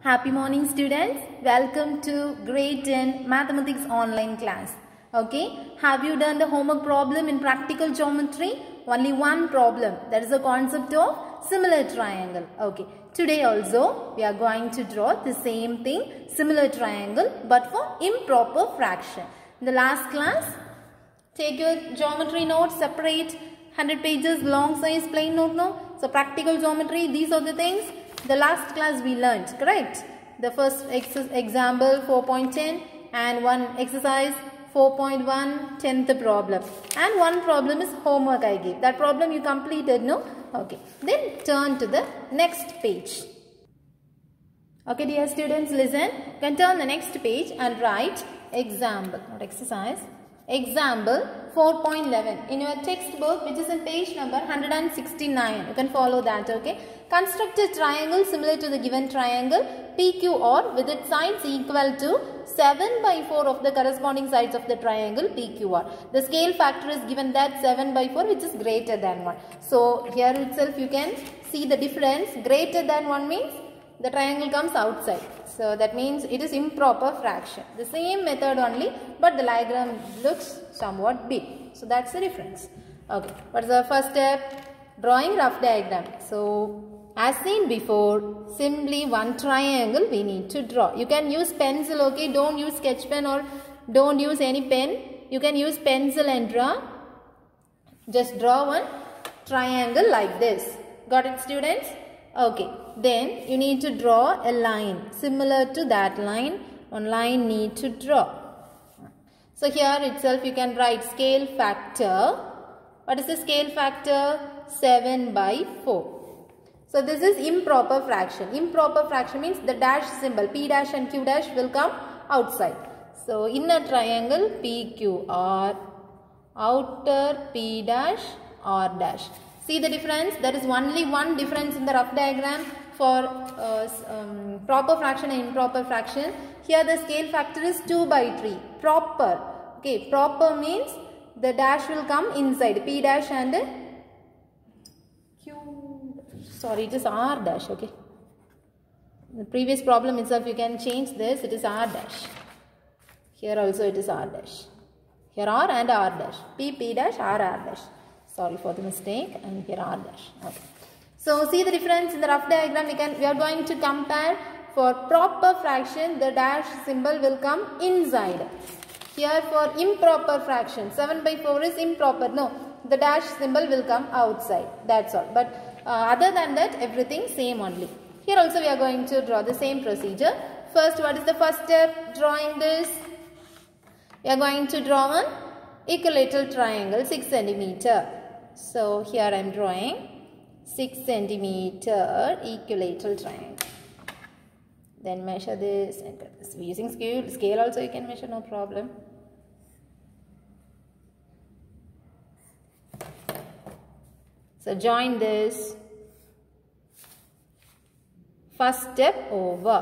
Happy morning students. Welcome to grade 10 mathematics online class. Okay, have you done the homework problem in practical geometry? Only one problem, that is the concept of similar triangle. Okay, today also we are going to draw the same thing, similar triangle, but for improper fraction. In the last class, take your geometry notes, separate 100 pages long size plain note now. So practical geometry, these are the things the last class we learnt, correct? The first example 4.10 and one exercise 4.1 10th problem, and one problem is homework I gave. That problem you completed, no? Okay, then turn to the next page. Okay dear students, listen. You can turn the next page and write example, not exercise. Example 4.11 in your textbook, which is in page number 169. You can follow that, okay? Construct a triangle similar to the given triangle PQR with its sides equal to 7/4 of the corresponding sides of the triangle PQR. The scale factor is given that 7/4, which is greater than 1. So here itself you can see the difference. Greater than 1 means the triangle comes outside. So that means it is improper fraction. The same method only, but the diagram looks somewhat big. So that's the difference. Okay, what is the first step? Drawing rough diagram. So as seen before, simply one triangle we need to draw. You can use pencil, okay? Don't use sketch pen or don't use any pen. You can use pencil and draw. Just draw one triangle like this. Got it, students? Okay, then you need to draw a line similar to that line. One line need to draw. So here itself you can write scale factor. What is the scale factor? 7/4. So this is improper fraction. Improper fraction means the dash symbol P dash and Q dash will come outside. So inner triangle PQR, outer P dash R dash. See the difference? There is only one difference in the rough diagram for proper fraction and improper fraction. Here the scale factor is 2/3. Proper. Okay, proper means the dash will come inside. P dash and Q. Sorry, it is R dash. Okay. The previous problem itself you can change this. It is R dash. Here also it is R dash. Here R and R dash. P dash, R dash. Sorry for the mistake, and here R dash. Okay. So see the difference in the rough diagram. We are going to compare. For proper fraction, the dash symbol will come inside. Here for improper fraction, 7/4 is improper. No, the dash symbol will come outside. That's all. But other than that, everything same only. Here also we are going to draw the same procedure. First, what is the first step? Drawing this. We are going to draw one equilateral triangle 6 centimeter. So here I am drawing 6 centimeter equilateral triangle. Then measure this and cut this. Using scale also you can measure, no problem. So join this. First step over.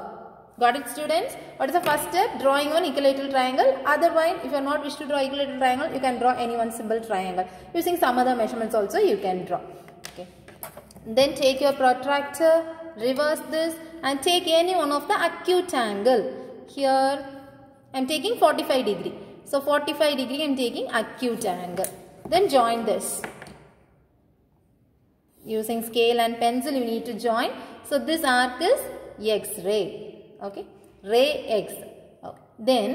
Got it, students? What is the first step? Drawing one equilateral triangle. Otherwise, if you are not wish to draw equilateral triangle, you can draw any one simple triangle. Using some other measurements also you can draw. Okay. Then take your protractor, reverse this and take any one of the acute angle. Here I am taking 45 degree. So 45 degree I am taking acute angle. Then join this. Using scale and pencil you need to join. So this arc is X-ray. Okay, ray X. Okay. Then,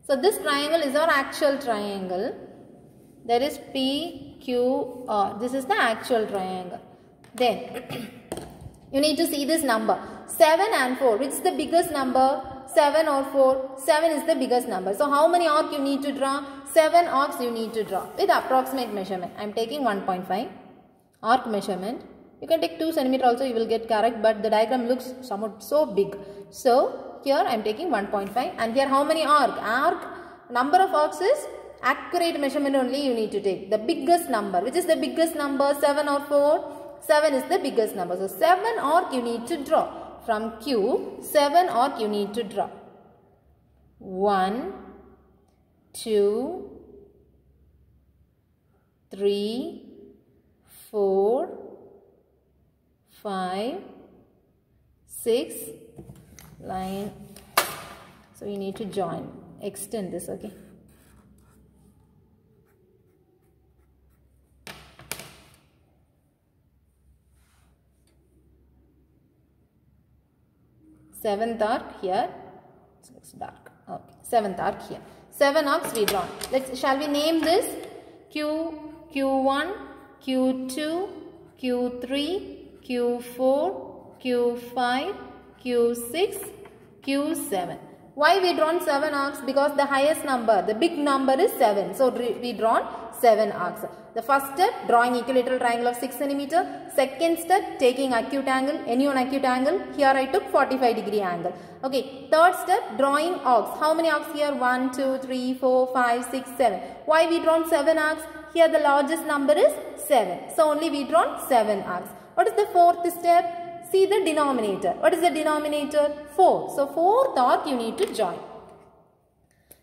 so this triangle is our actual triangle. That is PQR. This is the actual triangle. Then, you need to see this number 7 and 4. Which is the biggest number? 7 or 4? 7 is the biggest number. So, how many arcs you need to draw? 7 arcs you need to draw with approximate measurement. I am taking 1.5 arc measurement. You can take 2 cm also, you will get correct, but the diagram looks somewhat so big. So here I am taking 1.5, and here how many arc? Number of arcs is accurate measurement only you need to take. The biggest number. Which is the biggest number? 7 or 4? 7 is the biggest number. So 7 arc you need to draw. From Q, 7 arc you need to draw. 1, 2, 3, 4, 5, 6, line. So we need to join, extend this, okay. Seventh arc here. So it's dark. Okay. Seventh arc here. 7 arcs we drawn. Shall we name this Q, Q1, Q2, Q3, Q4, Q5, Q6, Q7. Why we drawn 7 arcs? Because the highest number, the big number is 7. So we drawn 7 arcs. The first step, drawing equilateral triangle of 6 cm. Second step, taking acute angle, any one acute angle. Here I took 45 degree angle. Okay. Third step, drawing arcs. How many arcs here? 1, 2, 3, 4, 5, 6, 7. Why we drawn 7 arcs? Here the largest number is 7. So only we drawn 7 arcs. What is the fourth step? See the denominator. What is the denominator? 4. So fourth arc you need to join.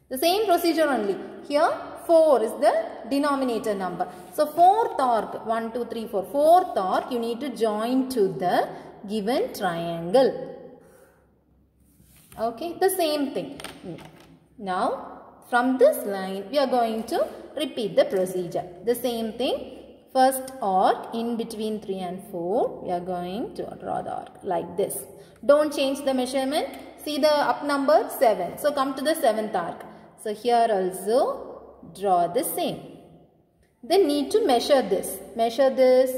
The same procedure only. Here 4 is the denominator number. So fourth arc, 1, 2, 3, 4. Fourth arc you need to join to the given triangle. Okay, the same thing. Now from this line we are going to repeat the procedure. The same thing. First arc in between 3 and 4, we are going to draw the arc like this. Don't change the measurement. See the up number 7. So come to the 7th arc. So here also draw the same. Then need to measure this. Measure this.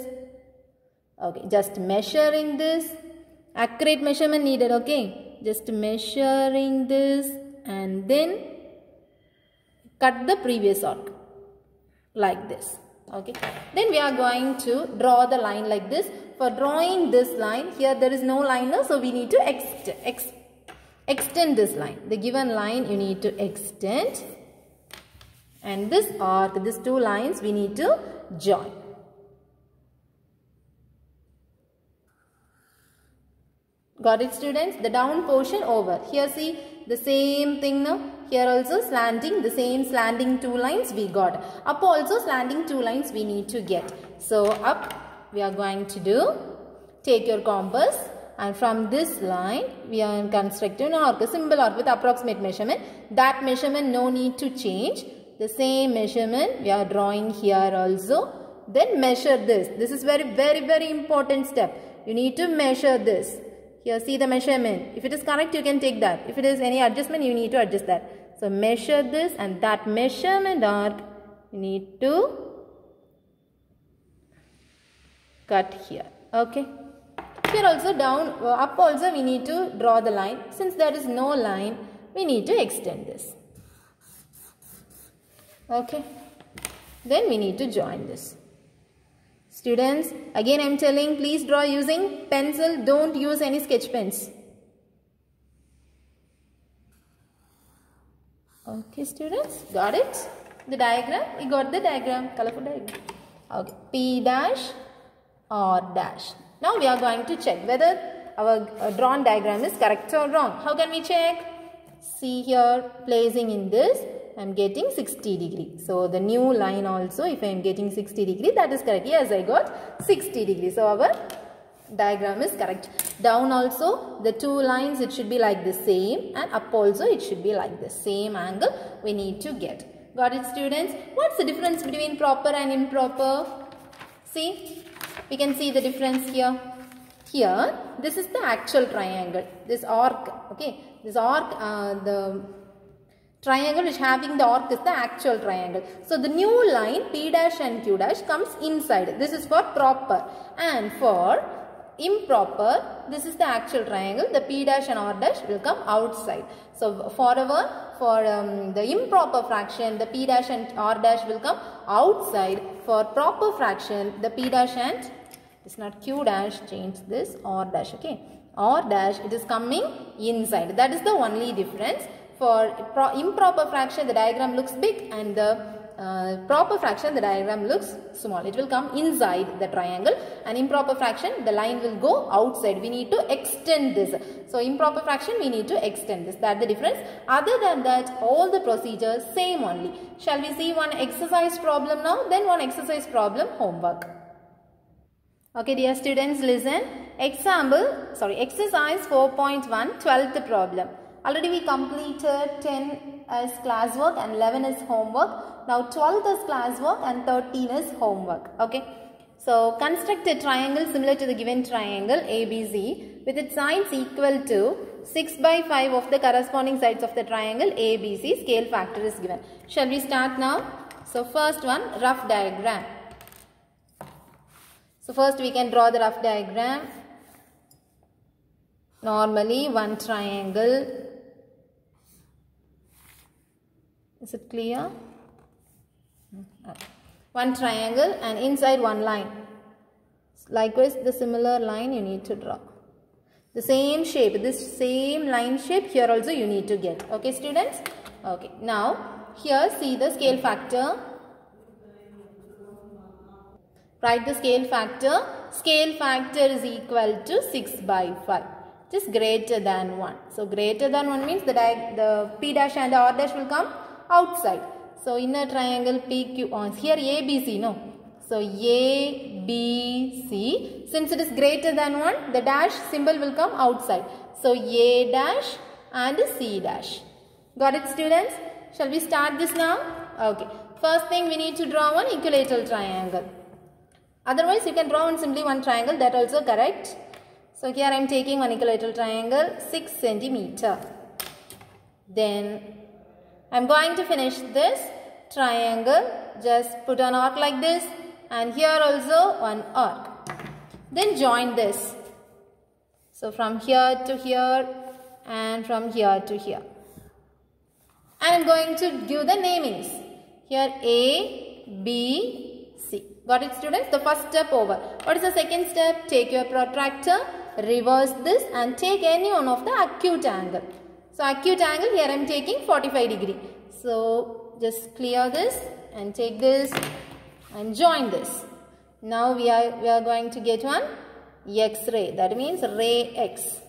Okay, just measuring this. Accurate measurement needed, okay. Just measuring this and then cut the previous arc like this. Okay, then we are going to draw the line like this. For drawing this line, here there is no liner, so we need to extend this line. The given line you need to extend, and this arc, these two lines we need to join. Got it, students? The down portion over. Here see the same thing now. Here also slanting, the same slanting 2 lines we got. Up also slanting 2 lines we need to get. So up we are going to do, take your compass and from this line we are constructing an arc, a simple arc with approximate measurement. That measurement no need to change. The same measurement we are drawing here also. Then measure this. This is very important step. You need to measure this. Here see the measurement. If it is correct you can take that. If it is any adjustment you need to adjust that. So measure this and that measurement arc you need to cut here. Okay. Here also down, up also we need to draw the line. Since there is no line we need to extend this. Okay. Then we need to join this. Students, again I am telling, please draw using pencil, don't use any sketch pens. Okay students, got it? The diagram, we got the diagram, colorful diagram. Okay, P dash, R dash. Now we are going to check whether our drawn diagram is correct or wrong. How can we check? See here, placing in this. I am getting 60 degree. So the new line also, if I am getting 60 degree, that is correct. Yes, I got 60 degree. So our diagram is correct. Down also, the 2 lines, it should be like the same. And up also, it should be like the same angle we need to get. Got it, students? What's the difference between proper and improper? See, we can see the difference here. Here, this is the actual triangle. This arc, okay. This arc, the triangle which having the arc is the actual triangle. So the new line P dash and Q dash comes inside. This is for proper. And for improper, this is the actual triangle. The P dash and R dash will come outside. So for the improper fraction, the P dash and R dash will come outside. For proper fraction, the P dash and, it's not Q dash, change this, R dash, okay. R dash, it is coming inside. That is the only difference. For improper fraction, the diagram looks big, and the proper fraction, the diagram looks small. It will come inside the triangle, and improper fraction, the line will go outside. We need to extend this. So improper fraction, we need to extend this. That's the difference. Other than that, all the procedures same only. Shall we see one exercise problem now? Then one exercise problem homework. Okay, dear students, listen. Exercise 4.1, 12th problem. Already we completed 10 as classwork and 11 is homework. Now 12 is classwork and 13 is homework. Okay. So construct a triangle similar to the given triangle ABC with its sides equal to 6 by 5 of the corresponding sides of the triangle ABC. Scale factor is given. Shall we start now? So first one, rough diagram. So first we can draw the rough diagram. Normally one triangle. Is it clear? One triangle and inside one line. Likewise the similar line you need to draw. The same shape, this same line shape here also you need to get. Okay students? Okay. Now here see the scale factor. Write the scale factor. Scale factor is equal to 6 by 5. It is greater than 1. So greater than 1 means the P dash and the R dash will come outside. So inner triangle PQ on here ABC, no. So ABC. Since it is greater than 1, the dash symbol will come outside. So A dash and C dash. Got it students? Shall we start this now? Okay. First thing we need to draw one equilateral triangle. Otherwise you can draw simply one triangle, that also correct. So here I am taking one equilateral triangle 6 centimeter. Then I am going to finish this triangle. Just put an arc like this and here also one arc. Then join this. So from here to here and from here to here. I am going to give the namings. Here A, B, C. Got it students? The first step over. What is the second step? Take your protractor, reverse this and take any one of the acute angle. So acute angle here I am taking 45 degree. So just clear this and take this and join this. Now we are going to get one X-ray. That means ray X.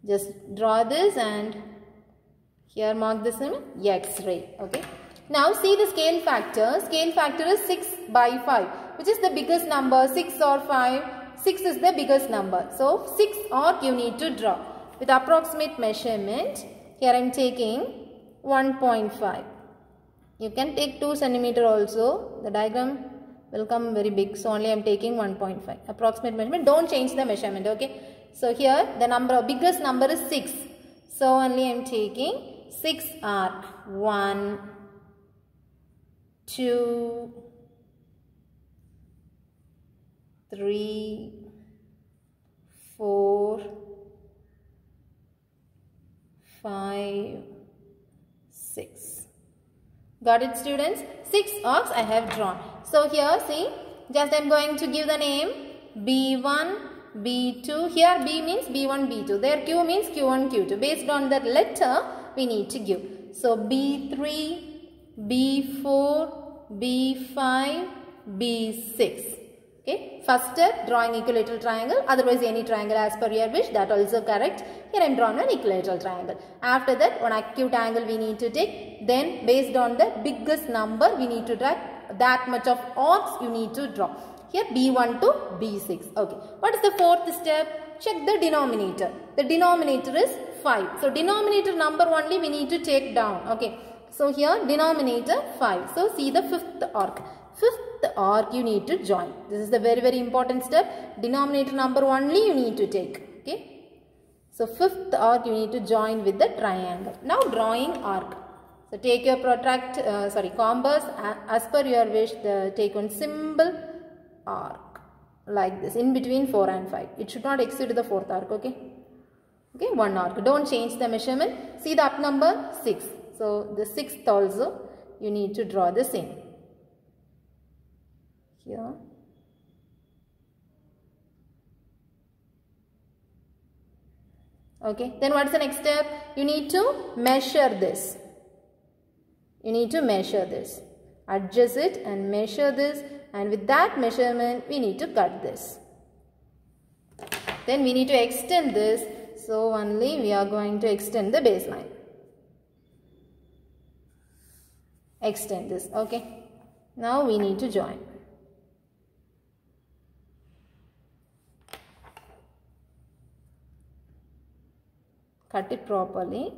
Just draw this and here mark this in X-ray. Okay. Now see the scale factor. Scale factor is 6 by 5. Which is the biggest number? 6 or 5? 6 is the biggest number. So 6 arc you need to draw. With approximate measurement. Here I am taking 1.5. You can take 2 centimeter also. The diagram will come very big. So only I am taking 1.5. Approximate measurement. Don't change the measurement. Okay. So here the biggest number is 6. So only I am taking 6 arc. 1, 2, 3, 4, 5, 6. Got it students? 6 arcs I have drawn. So here see, just I am going to give the name B1, B2. Here B means B1, B2. There Q means Q1, Q2. Based on that letter we need to give. So B3, B4, B5, B6. Okay. First step, drawing equilateral triangle. Otherwise any triangle as per your wish. That also correct. Here I am drawing an equilateral triangle. After that one acute angle we need to take. Then based on the biggest number we need to draw that much of arcs you need to draw. Here B1 to B6. Okay. What is the fourth step? Check the denominator. The denominator is 5. So denominator number only we need to take down. Okay. So here denominator 5. So see the fifth arc. Fifth arc you need to join. This is the very important step. Denominator number only you need to take. Okay. So fifth arc you need to join with the triangle. Now drawing arc. So take your compass as per your wish. Take one simple arc like this in between 4 and 5. It should not exceed the fourth arc. Okay. Okay. One arc. Don't change the measurement. See the up number 6. So the sixth also you need to draw the same. Here. Okay. Then what is the next step? You need to measure this. You need to measure this. Adjust it and measure this. And with that measurement we need to cut this. Then we need to extend this. So only we are going to extend the baseline. Extend this. Okay. Now we need to join. cut it properly.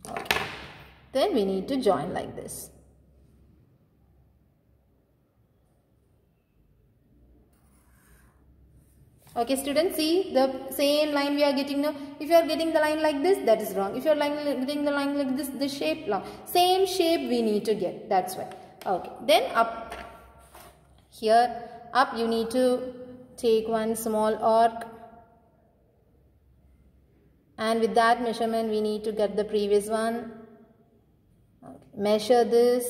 Okay. Then we need to join like this. Okay, students, see the same line we are getting now. If you are getting the line like this, that is wrong. If you are getting the line like this shape wrong. Same shape we need to get. That's why. Okay, then up here, up you need to take one small arc, and with that measurement we need to get the previous one. Okay. Measure this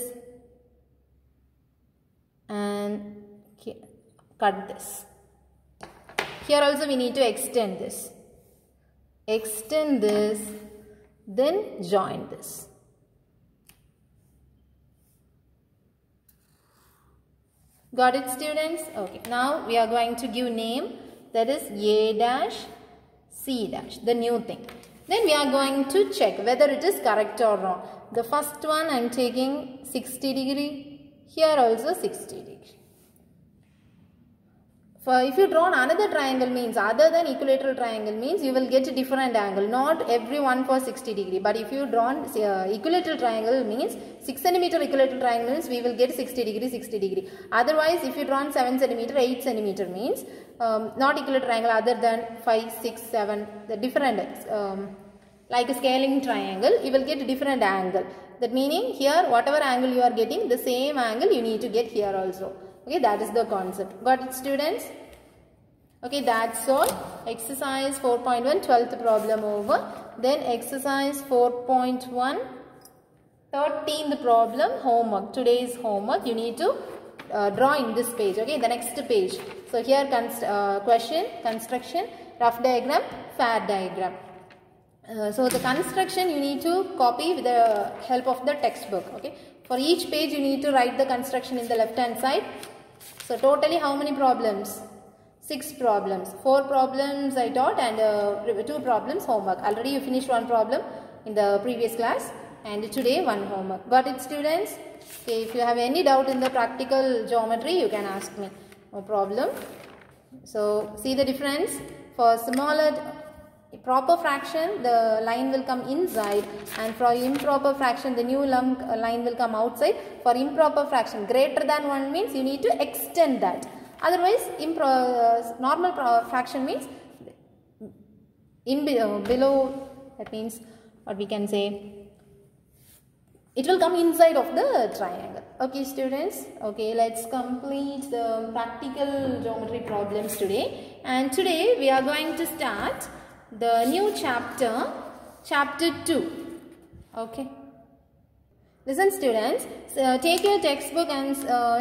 and cut this. Here also we need to extend this. Extend this, then join this. Got it, students? Okay. Now we are going to give name, that is A dash, C dash, the new thing. Then we are going to check whether it is correct or wrong. The first one I am taking 60 degree. Here also 60 degree. If you draw another triangle means, other than equilateral triangle means, you will get a different angle. Not every one for 60 degree. But if you draw equilateral triangle means, 6 centimeter equilateral triangle means, we will get 60 degree, 60 degree. Otherwise, if you draw 7 centimeter, 8 centimeter means, not equilateral triangle other than 5, 6, 7, the different, like a scaling triangle, you will get a different angle. That meaning, here, whatever angle you are getting, the same angle you need to get here also. Okay, that is the concept. Got it, students? Okay, that's all. Exercise 4.1, 12th problem over. Then exercise 4.1, 13th problem, homework. Today's homework, you need to draw in this page. Okay, the next page. So here question, construction, rough diagram, fair diagram. So the construction you need to copy with the help of the textbook. Okay, for each page you need to write the construction in the left hand side. So totally how many problems? 6 problems. 4 problems I taught and 2 problems homework. Already you finished 1 problem in the previous class and today 1 homework. Got it, students? Okay, if you have any doubt in the practical geometry, you can ask me. No problem. So see the difference. For smaller proper fraction, the line will come inside, and for improper fraction, the new line will come outside. For improper fraction, greater than 1 means you need to extend that. Otherwise, normal fraction means below, that means what we can say, it will come inside of the triangle. Okay, students. Okay, let's complete the practical geometry problems today. And today we are going to start the new chapter, chapter 2. Okay. Listen, students, take your textbook and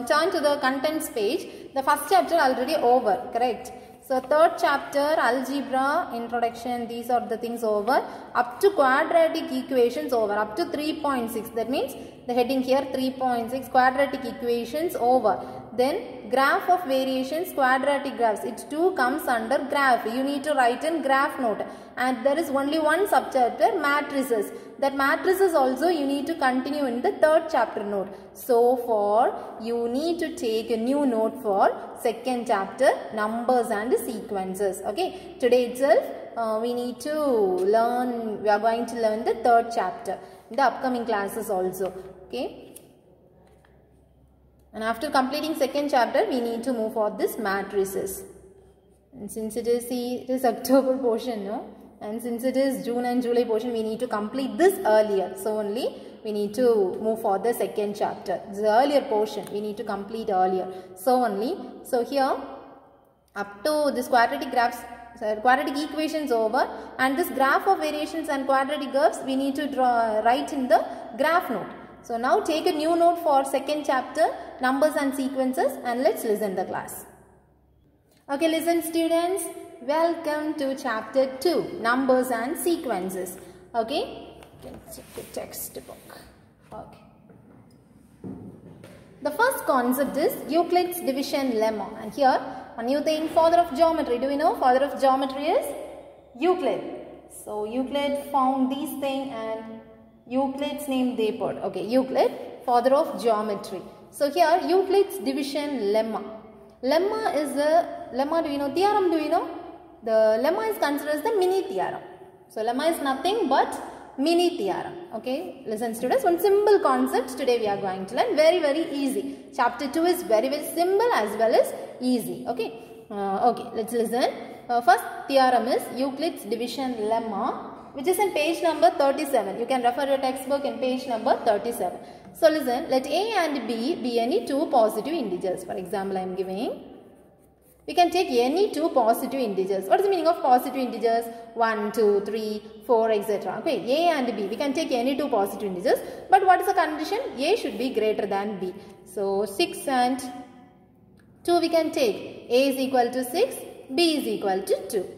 turn to the contents page. The first chapter already over, correct? So third chapter, algebra, introduction, these are the things over. Up to quadratic equations over, up to 3.6. That means the heading here 3.6, quadratic equations over. Then graph of variations, quadratic graphs. It too comes under graph. You need to write in graph note. And there is only one subchapter, matrices. That matrices also you need to continue in the third chapter note. So far you need to take a new note for second chapter, numbers and sequences. Okay. Today itself we need to learn, we are going to learn the third chapter in the upcoming classes also. Okay. And after completing second chapter, we need to move for this matrices. And since it is October portion, no? And since it is June and July portion, we need to complete this earlier. So only we need to move for the second chapter. The earlier portion, we need to complete earlier. So only, so here, up to this quadratic graphs, quadratic equations over, and this graph of variations and quadratic graphs, we need to write in the graph note. So now take a new note for second chapter, numbers and sequences, and let's listen the class. Okay, listen, students. Welcome to chapter 2, numbers and sequences. Okay, you can check the textbook. Okay. The first concept is Euclid's division lemma. And here, a new thing, father of geometry. Do we know father of geometry is Euclid? So Euclid found these things and Euclid's name they put. Okay, Euclid, father of geometry. So here Euclid's division lemma. Lemma is a lemma do we know? Theorem do we know? The lemma is considered as the mini theorem. So lemma is nothing but mini theorem. Okay, listen students, one simple concept today we are going to learn. Very, very easy. Chapter 2 is very, very simple as well as easy. Okay, okay, let's listen. First theorem is Euclid's division lemma, which is in page number 37. You can refer your textbook in page number 37. So listen, let A and B be any two positive integers. For example, I am giving, we can take any two positive integers. What is the meaning of positive integers? 1, 2, 3, 4, etc. Okay, A and B, we can take any two positive integers. But what is the condition? A should be greater than B. So 6 and 2 we can take. A is equal to 6, B is equal to 2.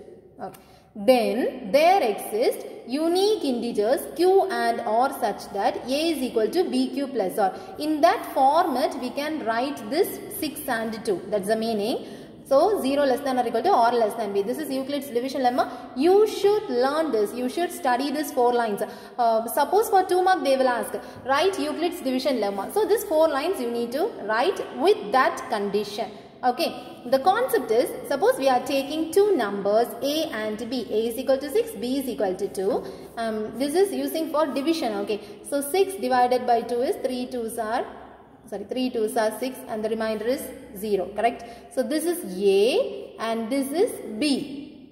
Okay. Then there exist unique integers q and r such that A is equal to bq plus r. In that format we can write this 6 and 2. That's the meaning. So 0 less than or equal to r less than b. This is Euclid's division lemma. You should learn this. You should study this 4 lines. Suppose for 2 mark they will ask, write Euclid's division lemma. So this 4 lines you need to write with that condition. Okay. The concept is, suppose we are taking two numbers A and B. A is equal to 6, B is equal to 2. This is using for division. Okay. So 6 divided by 2 is 3 2s are 6 and the remainder is 0. Correct. So this is A and this is B.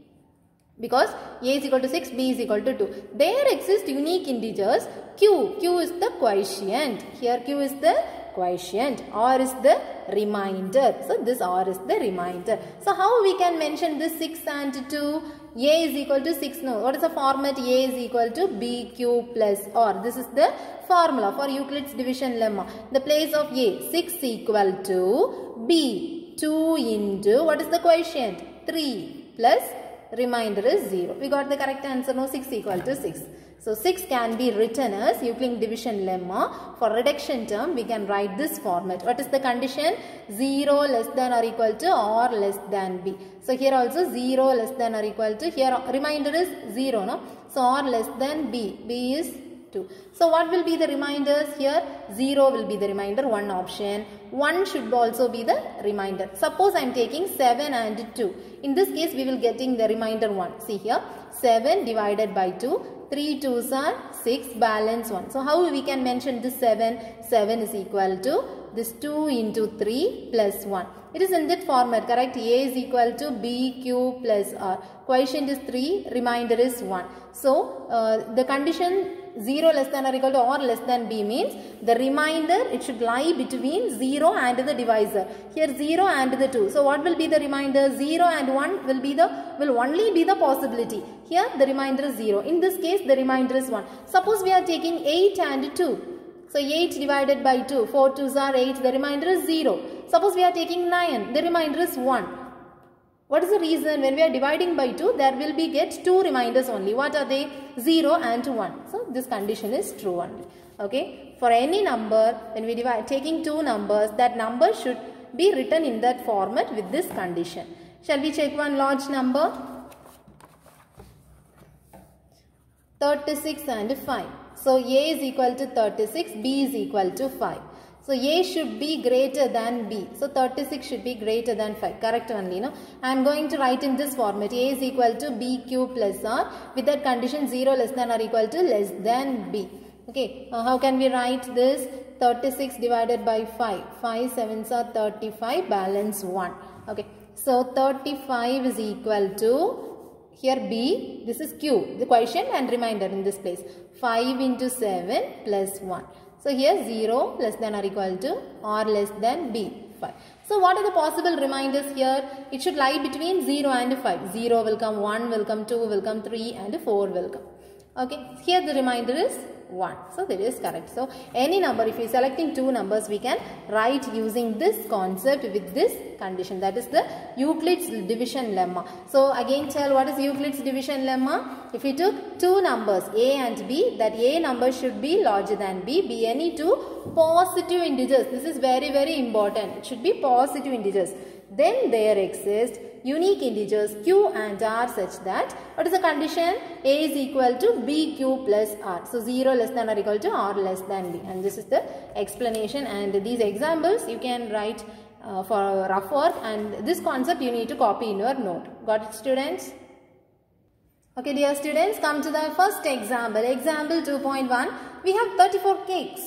Because A is equal to 6, B is equal to 2. There exist unique integers Q. Q is the quotient. Here Q is the quotient. R is the remainder. So this R is the remainder. So how we can mention this 6 and 2? A is equal to 6. No. What is the format? A is equal to BQ plus R. This is the formula for Euclid's division lemma. The place of A, 6 equal to B, 2 into, what is the quotient? 3 plus remainder is 0. We got the correct answer. No, 6 equal to 6. So 6 can be written as Euclid division lemma. For reduction term, we can write this format. What is the condition? 0 less than or equal to or less than b. So here also 0 less than or equal to, here remainder is 0. No? So or less than b. B is 2. So what will be the reminders here? 0 will be the remainder, one option. 1 should also be the remainder. Suppose I am taking 7 and 2. In this case, we will getting the remainder 1. See here, 7 divided by 2. 3 2s are 6, balance 1. So how we can mention this 7? 7 is equal to this 2 into 3 plus 1. It is in that format, correct? A is equal to BQ plus R. Quotient is 3, remainder is 1. So the condition 0 less than or equal to or less than b means the remainder, it should lie between 0 and the divisor. Here 0 and the 2. So what will be the remainder? 0 and 1 will only be the possibility. Here the remainder is 0. In this case the remainder is 1. Suppose we are taking 8 and 2. So 8 divided by 2. 4 2s are 8. The remainder is 0. Suppose we are taking 9. The remainder is 1. What is the reason? When we are dividing by 2, there will be get 2 reminders only. What are they? 0 and 1. So this condition is true only. Okay. For any number, when we divide, taking two numbers, that number should be written in that format with this condition. Shall we check one large number? 36 and 5. So A is equal to 36, B is equal to 5. So A should be greater than B. So 36 should be greater than 5. Correct only, no? I am going to write in this format. A is equal to BQ plus R. With that condition 0 less than or equal to less than B. Okay. How can we write this? 36 divided by 5. 5 7s are 35. Balance 1. Okay. So 35 is equal to, here B, this is Q, the quotient and remainder in this place. 5 into 7 plus 1. So here 0 less than or equal to or less than b, 5. So what are the possible reminders here? It should lie between 0 and 5. 0 will come, 1 will come, 2 will come, 3 and 4 will come. Okay. Here the remainder is 1. So that is correct. So any number, if you are selecting two numbers, we can write using this concept with this condition. That is the Euclid's division lemma. So again tell what is Euclid's division lemma. If we took two numbers A and B, that A number should be larger than B. Be any two positive integers. This is very, very important. It should be positive integers. Then there exist unique integers Q and R such that, what is the condition? A is equal to BQ plus R. So 0 less than or equal to R less than B. And this is the explanation, and these examples you can write for rough work, and this concept you need to copy in your note. Got it, students? Okay, dear students, come to the first example. Example 2.1. We have 34 cakes.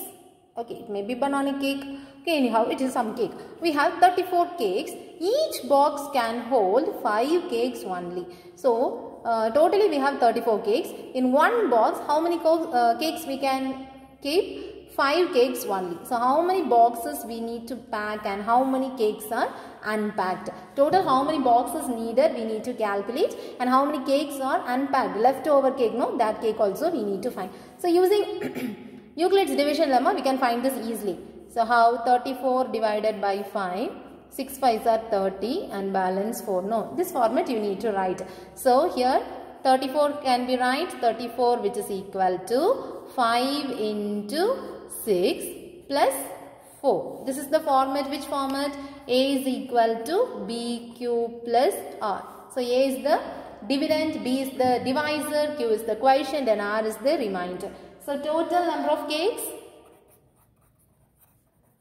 Okay, it may be banana cake. Okay, anyhow, it is some cake. We have 34 cakes. Each box can hold 5 cakes only. So, totally we have 34 cakes. In one box, how many cakes we can keep? 5 cakes only. So, how many boxes we need to pack and how many cakes are unpacked? Total how many boxes needed we need to calculate, and how many cakes are unpacked. Leftover cake, no, that cake also we need to find. So, using Euclid's division lemma, we can find this easily. So, how 34 divided by 5, 6 5s are 30 and balance 4. No, this format you need to write. So, here 34 can be write 34 which is equal to 5 into 6 plus 4. This is the format. Which format? A is equal to BQ plus R. So, A is the dividend, B is the divisor, Q is the quotient and R is the remainder. So, total number of cakes.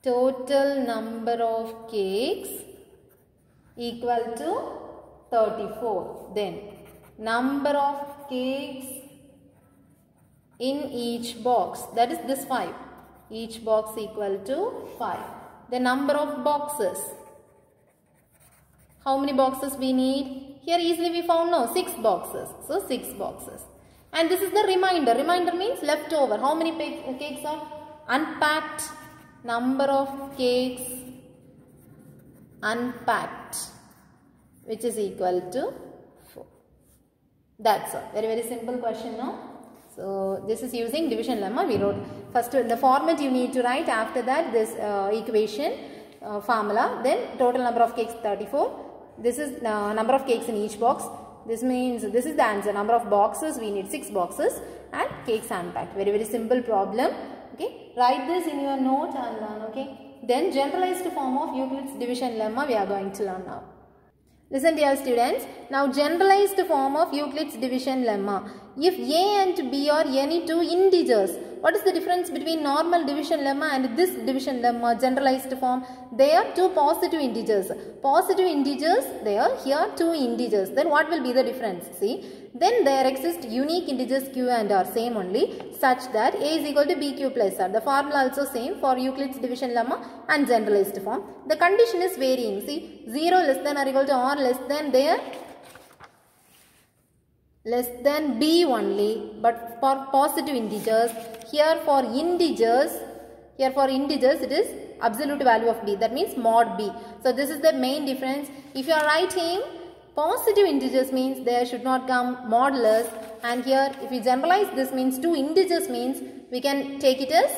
Total number of cakes equal to 34. Then, number of cakes in each box, that is this 5. Each box equal to 5. The number of boxes. How many boxes we need? Here easily we found, no, 6 boxes. So 6 boxes. And this is the remainder. Remainder means leftover. How many cakes are unpacked? Number of cakes unpacked, which is equal to 4. That's all. Very, very simple question, no? So, this is using division lemma. We wrote first the format you need to write. After that, this equation formula. Then, total number of cakes 34. This is number of cakes in each box. This means this is the answer. Number of boxes, we need 6 boxes and cakes unpacked. Very, very simple problem. Okay. Write this in your note and learn. Okay. Then, generalized form of Euclid's division lemma we are going to learn now. Listen, dear students. Now, generalized form of Euclid's division lemma. If A and B are any two integers, what is the difference between normal division lemma and this division lemma generalized form? They are two positive integers. Positive integers, they are here two integers. Then what will be the difference? See, then there exist unique integers q and r, same only, such that A is equal to bq plus r. The formula also same for Euclid's division lemma and generalized form. The condition is varying. See, 0 less than or equal to r less than there, less than b only, but for positive integers, here for integers it is absolute value of b, that means mod b. So this is the main difference. If you are writing positive integers means there should not come modulus, and here if we generalize this means two integers means we can take it as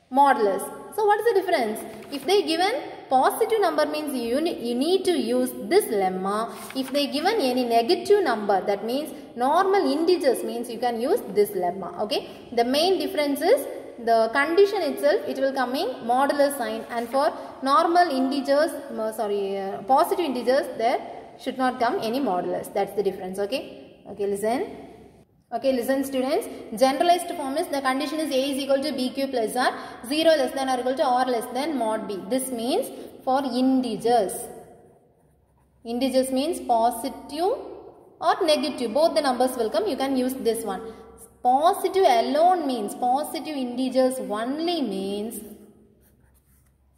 modulus. So what is the difference? If they given positive number means you need to use this lemma. If they given any negative number, that means normal integers means you can use this lemma. Okay. The main difference is the condition itself, it will come in modulus sign, and for normal integers, positive integers, there should not come any modulus. That's the difference. Okay. Okay, listen. Okay, listen students. Generalized form is the condition is A is equal to BQ plus R, 0 less than or equal to R less than mod B. This means for integers. Integers means positive or negative. Both the numbers will come. You can use this one. Positive alone means, positive integers only means,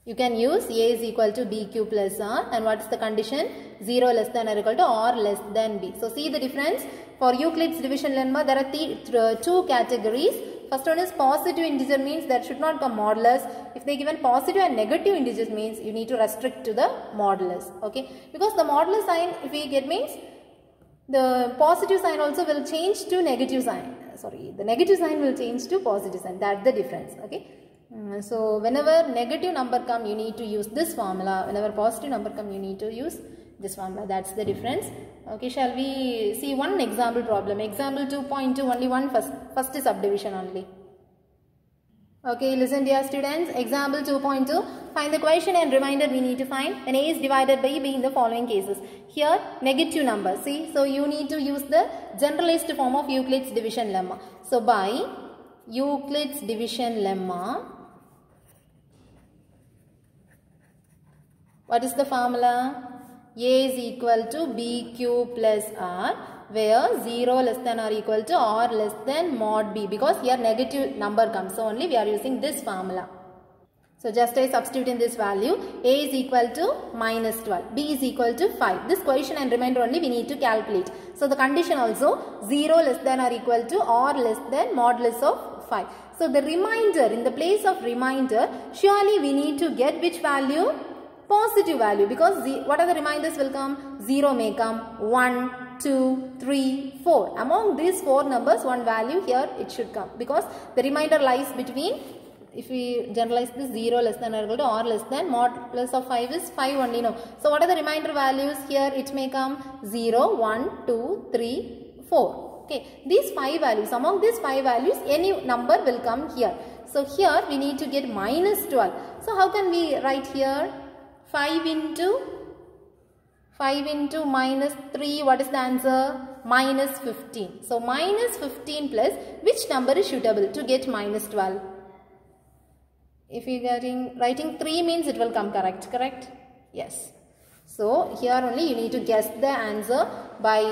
you can use A is equal to BQ plus R, and what is the condition? 0 less than or equal to R less than B. So, see the difference. For Euclid's division lemma, there are two categories. First one is positive integer means that should not come modulus. If they given positive and negative integers means you need to restrict to the modulus. Okay, because the modulus sign if we get means the positive sign also will change to negative sign. The negative sign will change to positive sign. That's the difference. Okay. So, whenever negative number come, you need to use this formula. Whenever positive number come, you need to use this formula. That's the difference. Okay, shall we see one example problem? Example 2.2, only one first is subdivision only. Okay, listen dear students. Example 2.2, find the quotient and remainder we need to find when A is divided by B in the following cases. Here, negative number. See, so you need to use the generalized form of Euclid's division lemma. So, by Euclid's division lemma, What is the formula? A is equal to BQ plus R, where 0 less than or equal to or less than mod B, because here negative number comes, so only we are using this formula. So just I substitute in this value. A is equal to minus 12, B is equal to 5. This quotient and remainder only we need to calculate. So the condition also 0 less than or equal to or less than modulus of 5. So the remainder, in the place of remainder, surely we need to get which value? Positive value, because what are the reminders will come? 0 may come, 1, 2, 3, 4. Among these 4 numbers, one value here it should come, because the remainder lies between, if we generalize this, 0 less than or equal to or less than, modulus of 5 is 5 only, no. So what are the remainder values here? It may come 0, 1, 2, 3, 4. Okay, these 5 values, among these 5 values, any number will come here. So here we need to get minus 12. So how can we write here? 5 into minus 3, what is the answer? Minus 15. So minus 15 plus which number is suitable to get minus 12? If you are writing 3 means it will come correct? Yes. So here only you need to guess the answer by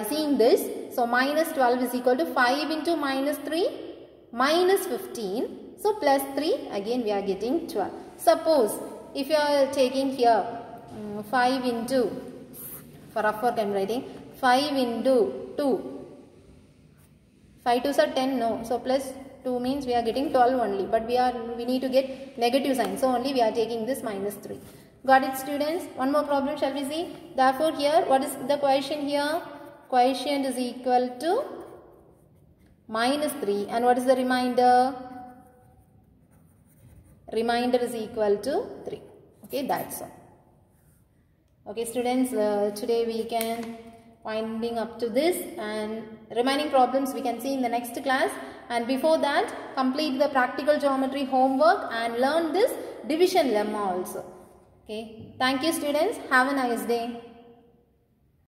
seeing this. So minus 12 is equal to 5 into minus 3, minus 15. So plus 3, again we are getting 12. Suppose if you are taking here 5 into, for rough work I am writing, 5 into 2. 5 2s are 10, no. So plus 2 means we are getting 12 only. But we need to get negative sign. So only we are taking this minus 3. Got it, students? One more problem shall we see? Therefore here, what is the quotient here? Quotient is equal to minus 3. And what is the remainder? Remainder is equal to 3. Okay, that's all. Okay, students, today we can winding up to this, and remaining problems we can see in the next class. And before that, complete the practical geometry homework and learn this division lemma also. Okay, thank you, students. Have a nice day.